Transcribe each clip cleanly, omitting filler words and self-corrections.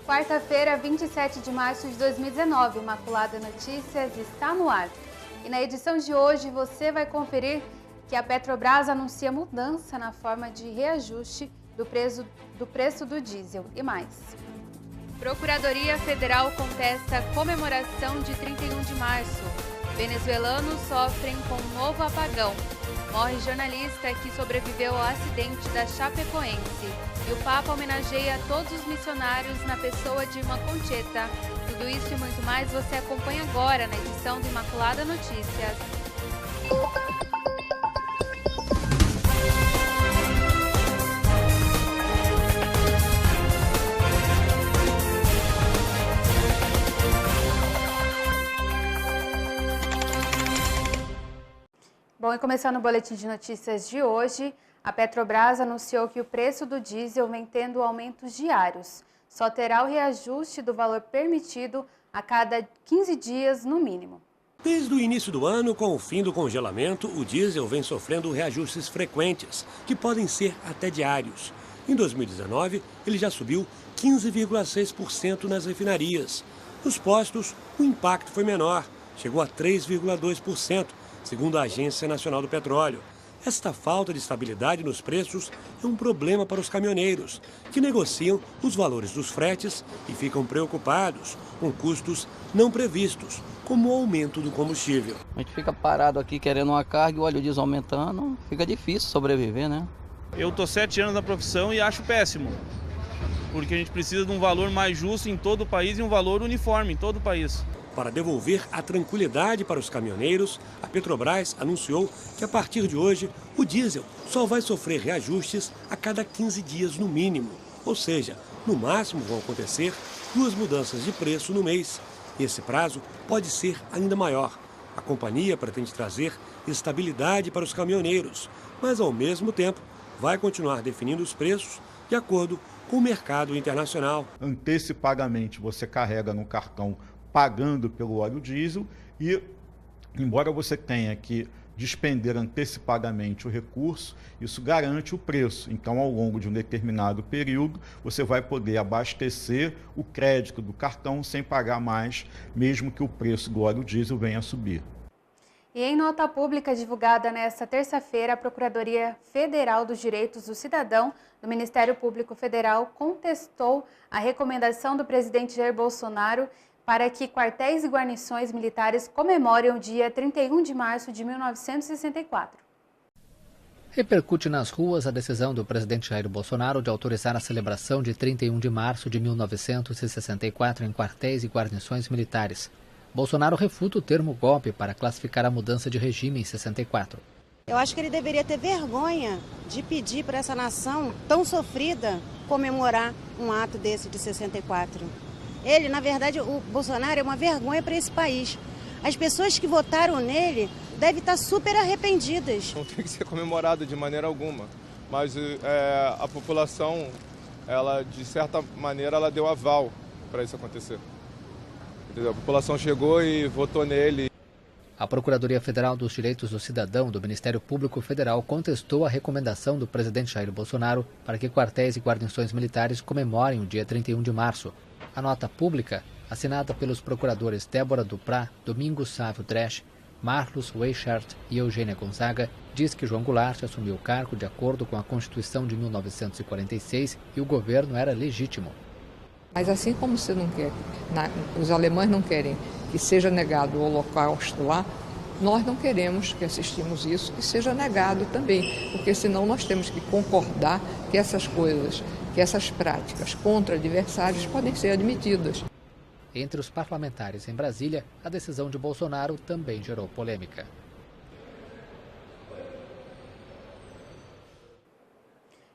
Quarta-feira, 27 de março de 2019, Imaculada Notícias está no ar. E na edição de hoje você vai conferir que a Petrobras anuncia mudança na forma de reajuste do preço do diesel e mais. Procuradoria Federal contesta comemoração de 31 de março. Venezuelanos sofrem com novo apagão. Morre jornalista que sobreviveu ao acidente da Chapecoense. E o Papa homenageia todos os missionários na pessoa de Irmã Concheta. Tudo isso e muito mais você acompanha agora na edição do Imaculada Notícias. Bom, e começando o boletim de notícias de hoje, a Petrobras anunciou que o preço do diesel vem tendo aumentos diários. Só terá o reajuste do valor permitido a cada 15 dias, no mínimo. Desde o início do ano, com o fim do congelamento, o diesel vem sofrendo reajustes frequentes, que podem ser até diários. Em 2019, ele já subiu 15,6% nas refinarias. Nos postos, o impacto foi menor, chegou a 3,2%. Segundo a Agência Nacional do Petróleo. Esta falta de estabilidade nos preços é um problema para os caminhoneiros, que negociam os valores dos fretes e ficam preocupados com custos não previstos, como o aumento do combustível. A gente fica parado aqui querendo uma carga e o óleo diesel aumentando, fica difícil sobreviver, né? Eu estou 7 anos na profissão e acho péssimo, porque a gente precisa de um valor mais justo em todo o país e um valor uniforme em todo o país. Para devolver a tranquilidade para os caminhoneiros, a Petrobras anunciou que a partir de hoje o diesel só vai sofrer reajustes a cada 15 dias no mínimo. Ou seja, no máximo vão acontecer 2 mudanças de preço no mês. Esse prazo pode ser ainda maior. A companhia pretende trazer estabilidade para os caminhoneiros, mas ao mesmo tempo vai continuar definindo os preços de acordo com o mercado internacional. Antecipadamente você carrega no cartão pagando pelo óleo diesel e, embora você tenha que despender antecipadamente o recurso, isso garante o preço. Então, ao longo de um determinado período, você vai poder abastecer o crédito do cartão sem pagar mais, mesmo que o preço do óleo diesel venha a subir. E em nota pública divulgada nesta terça-feira, a Procuradoria Federal dos Direitos do Cidadão do Ministério Público Federal contestou a recomendação do presidente Jair Bolsonaro para que quartéis e guarnições militares comemorem o dia 31 de março de 1964. Repercute nas ruas a decisão do presidente Jair Bolsonaro de autorizar a celebração de 31 de março de 1964 em quartéis e guarnições militares. Bolsonaro refuta o termo golpe para classificar a mudança de regime em 64. Eu acho que ele deveria ter vergonha de pedir para essa nação tão sofrida comemorar um ato desse de 64. Ele, na verdade, o Bolsonaro é uma vergonha para esse país. As pessoas que votaram nele devem estar super arrependidas. Não tem que ser comemorado de maneira alguma, mas a população, ela, de certa maneira, ela deu aval para isso acontecer. Entendeu? A população chegou e votou nele. A Procuradoria Federal dos Direitos do Cidadão do Ministério Público Federal contestou a recomendação do presidente Jair Bolsonaro para que quartéis e guarnições militares comemorem o dia 31 de março. A nota pública, assinada pelos procuradores Débora Duprá, Domingos Sávio Dresch, Marlos Weichert e Eugênia Gonzaga, diz que João Goulart assumiu o cargo de acordo com a Constituição de 1946 e o governo era legítimo. Mas assim como você não quer, os alemães não querem que seja negado o Holocausto lá, nós não queremos que assistimos isso, que seja negado também, porque senão nós temos que concordar que essas coisas, que essas práticas contra adversários podem ser admitidas. Entre os parlamentares em Brasília, a decisão de Bolsonaro também gerou polêmica.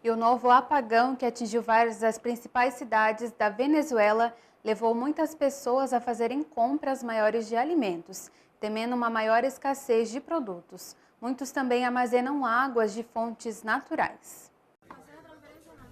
E o novo apagão que atingiu várias das principais cidades da Venezuela levou muitas pessoas a fazerem compras maiores de alimentos, temendo uma maior escassez de produtos. Muitos também armazenam águas de fontes naturais.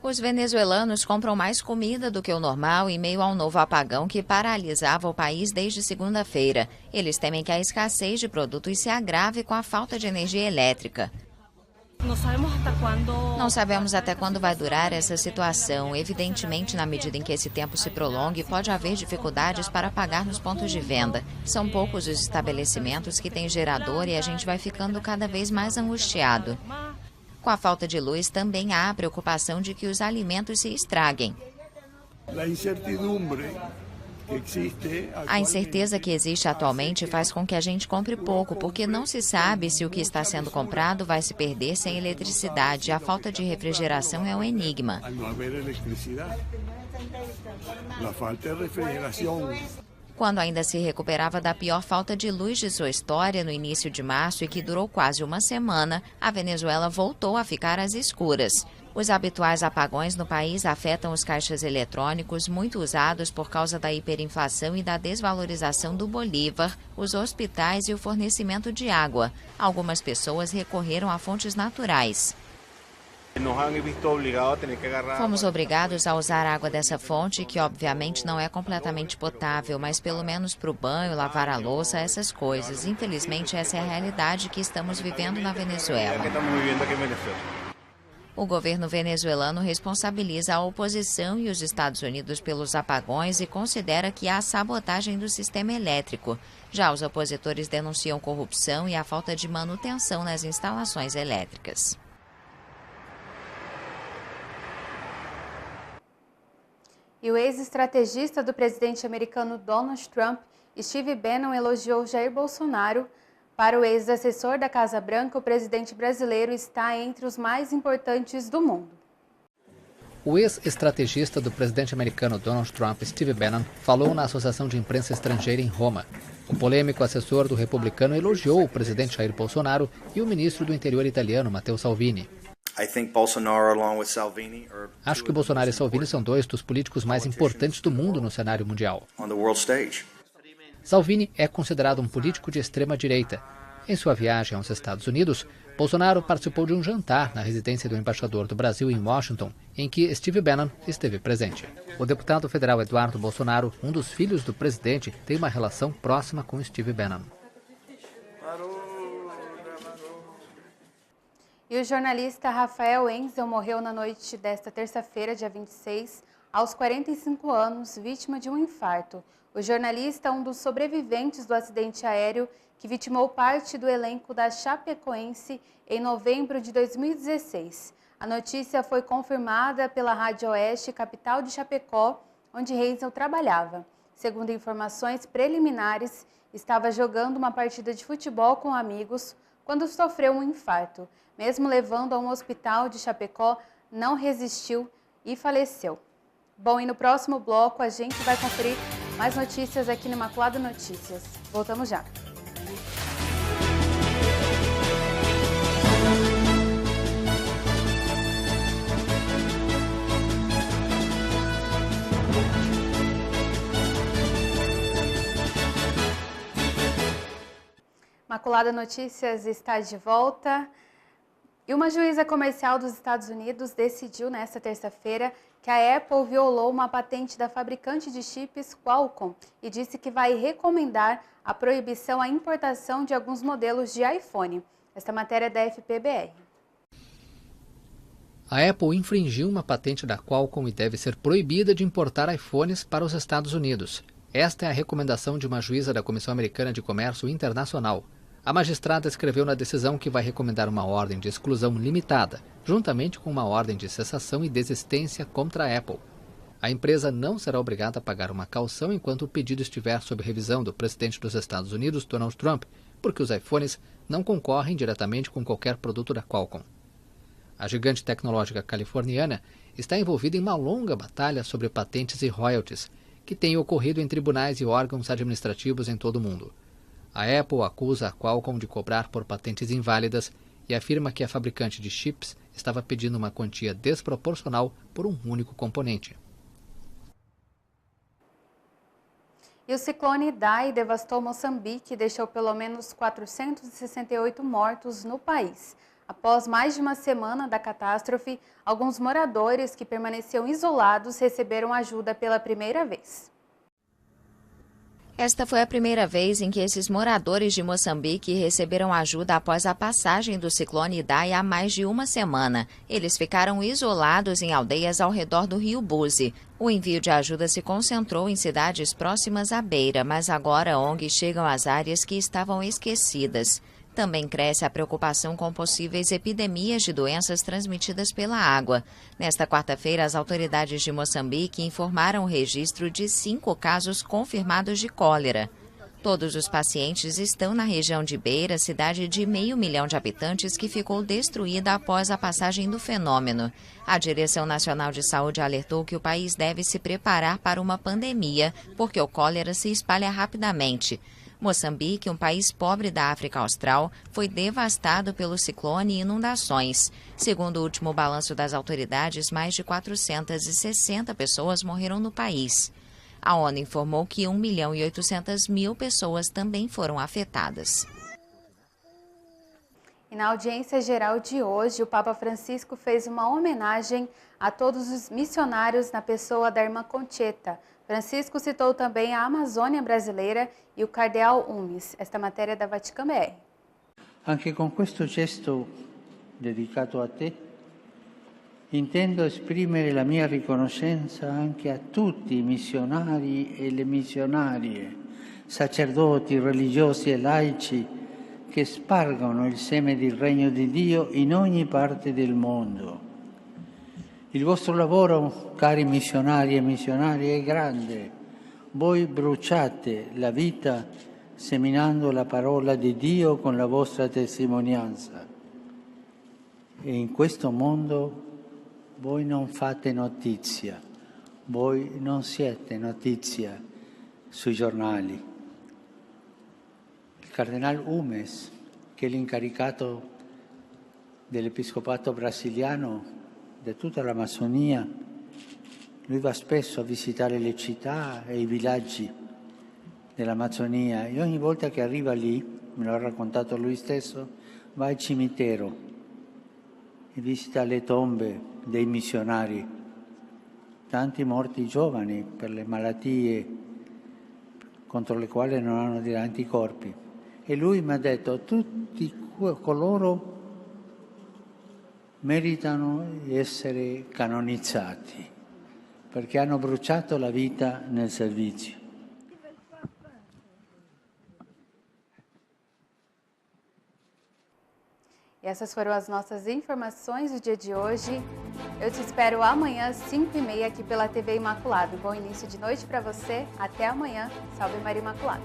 Os venezuelanos compram mais comida do que o normal em meio ao novo apagão que paralisava o país desde segunda-feira. Eles temem que a escassez de produtos se agrave com a falta de energia elétrica. Não sabemos até quando vai durar essa situação. Evidentemente, na medida em que esse tempo se prolongue, pode haver dificuldades para pagar nos pontos de venda. São poucos os estabelecimentos que têm gerador e a gente vai ficando cada vez mais angustiado. Com a falta de luz, também há a preocupação de que os alimentos se estraguem. A incerteza que existe atualmente faz com que a gente compre pouco, porque não se sabe se o que está sendo comprado vai se perder sem eletricidade. A falta de refrigeração é um enigma. Quando ainda se recuperava da pior falta de luz de sua história no início de março e que durou quase uma semana, a Venezuela voltou a ficar às escuras. Os habituais apagões no país afetam os caixas eletrônicos, muito usados por causa da hiperinflação e da desvalorização do bolívar, os hospitais e o fornecimento de água. Algumas pessoas recorreram a fontes naturais. Fomos obrigados a usar água dessa fonte, que obviamente não é completamente potável, mas pelo menos para o banho, lavar a louça, essas coisas. Infelizmente, essa é a realidade que estamos vivendo na Venezuela. O governo venezuelano responsabiliza a oposição e os Estados Unidos pelos apagões e considera que há sabotagem do sistema elétrico. Já os opositores denunciam corrupção e a falta de manutenção nas instalações elétricas. E o ex-estrategista do presidente americano Donald Trump, Steve Bannon, elogiou Jair Bolsonaro. Para o ex-assessor da Casa Branca, o presidente brasileiro está entre os mais importantes do mundo. O ex-estrategista do presidente americano Donald Trump, Steve Bannon, falou na Associação de Imprensa Estrangeira em Roma. O polêmico assessor do republicano elogiou o presidente Jair Bolsonaro e o ministro do Interior italiano, Matteo Salvini. Acho que Bolsonaro e Salvini são dois dos políticos mais importantes do mundo no cenário mundial. Salvini é considerado um político de extrema-direita. Em sua viagem aos Estados Unidos, Bolsonaro participou de um jantar na residência do embaixador do Brasil em Washington, em que Steve Bannon esteve presente. O deputado federal Eduardo Bolsonaro, um dos filhos do presidente, tem uma relação próxima com Steve Bannon. E o jornalista Rafael Enzel morreu na noite desta terça-feira, dia 26, aos 45 anos, vítima de um infarto. O jornalista é um dos sobreviventes do acidente aéreo que vitimou parte do elenco da Chapecoense em novembro de 2016. A notícia foi confirmada pela Rádio Oeste, capital de Chapecó, onde Enzel trabalhava. Segundo informações preliminares, estava jogando uma partida de futebol com amigos quando sofreu um infarto. Mesmo levando a um hospital de Chapecó, não resistiu e faleceu. Bom, e no próximo bloco a gente vai conferir mais notícias aqui no Imaculada Notícias. Voltamos já. Imaculada Notícias está de volta. E uma juíza comercial dos Estados Unidos decidiu nesta terça-feira que a Apple violou uma patente da fabricante de chips Qualcomm e disse que vai recomendar a proibição à importação de alguns modelos de iPhone. Esta matéria é da FPBR. A Apple infringiu uma patente da Qualcomm e deve ser proibida de importar iPhones para os Estados Unidos. Esta é a recomendação de uma juíza da Comissão Americana de Comércio Internacional. A magistrada escreveu na decisão que vai recomendar uma ordem de exclusão limitada, juntamente com uma ordem de cessação e desistência contra a Apple. A empresa não será obrigada a pagar uma caução enquanto o pedido estiver sob revisão do presidente dos Estados Unidos, Donald Trump, porque os iPhones não concorrem diretamente com qualquer produto da Qualcomm. A gigante tecnológica californiana está envolvida em uma longa batalha sobre patentes e royalties, que tem ocorrido em tribunais e órgãos administrativos em todo o mundo. A Apple acusa a Qualcomm de cobrar por patentes inválidas e afirma que a fabricante de chips estava pedindo uma quantia desproporcional por um único componente. E o ciclone Idai devastou Moçambique e deixou pelo menos 468 mortos no país. Após mais de uma semana da catástrofe, alguns moradores que permaneciam isolados receberam ajuda pela primeira vez. Esta foi a primeira vez em que esses moradores de Moçambique receberam ajuda após a passagem do ciclone Idai há mais de uma semana. Eles ficaram isolados em aldeias ao redor do rio Buzi. O envio de ajuda se concentrou em cidades próximas à beira, mas agora ONGs chegam às áreas que estavam esquecidas. Também cresce a preocupação com possíveis epidemias de doenças transmitidas pela água. Nesta quarta-feira, as autoridades de Moçambique informaram o registro de 5 casos confirmados de cólera. Todos os pacientes estão na região de Beira, cidade de 500 mil de habitantes que ficou destruída após a passagem do fenômeno. A Direção Nacional de Saúde alertou que o país deve se preparar para uma pandemia, porque o cólera se espalha rapidamente. Moçambique, um país pobre da África Austral, foi devastado pelo ciclone e inundações. Segundo o último balanço das autoridades, mais de 460 pessoas morreram no país. A ONU informou que 1.800.000 pessoas também foram afetadas. E na audiência geral de hoje, o Papa Francisco fez uma homenagem a todos os missionários na pessoa da irmã Concheta. Francisco citou também a Amazônia brasileira e o cardeal Umis. Esta matéria é da Vatican BR. Anche con questo gesto dedicato a te, intendo esprimere la mia riconoscenza anche a tutti i missionari e le missionarie, sacerdoti, religiosi e laici che spargono il seme del regno di Dio in ogni parte del mondo. Il vostro lavoro, cari missionari e missionarie, è grande. Voi bruciate la vita seminando la parola di Dio con la vostra testimonianza. E in questo mondo voi non fate notizia, voi non siete notizia sui giornali. Il Cardinal Umes, che è l'incaricato dell'Episcopato brasiliano di tutta l'Amazzonia, lui va spesso a visitare le città e i villaggi dell'Amazzonia e ogni volta che arriva lì, me lo ha raccontato lui stesso, va al cimitero e visita le tombe dei missionari, tanti morti giovani per le malattie contro le quali non hanno degli anticorpi. E lui mi ha detto, tutti coloro meritano di essere canonizzati perché hanno bruciato la vita nel servizio. E essas foram as nossas informações do dia de hoje. Eu te espero amanhã às 5h30 aqui pela TV Imaculado. Bom início de noite para você. Até amanhã. Salve Maria Imaculada.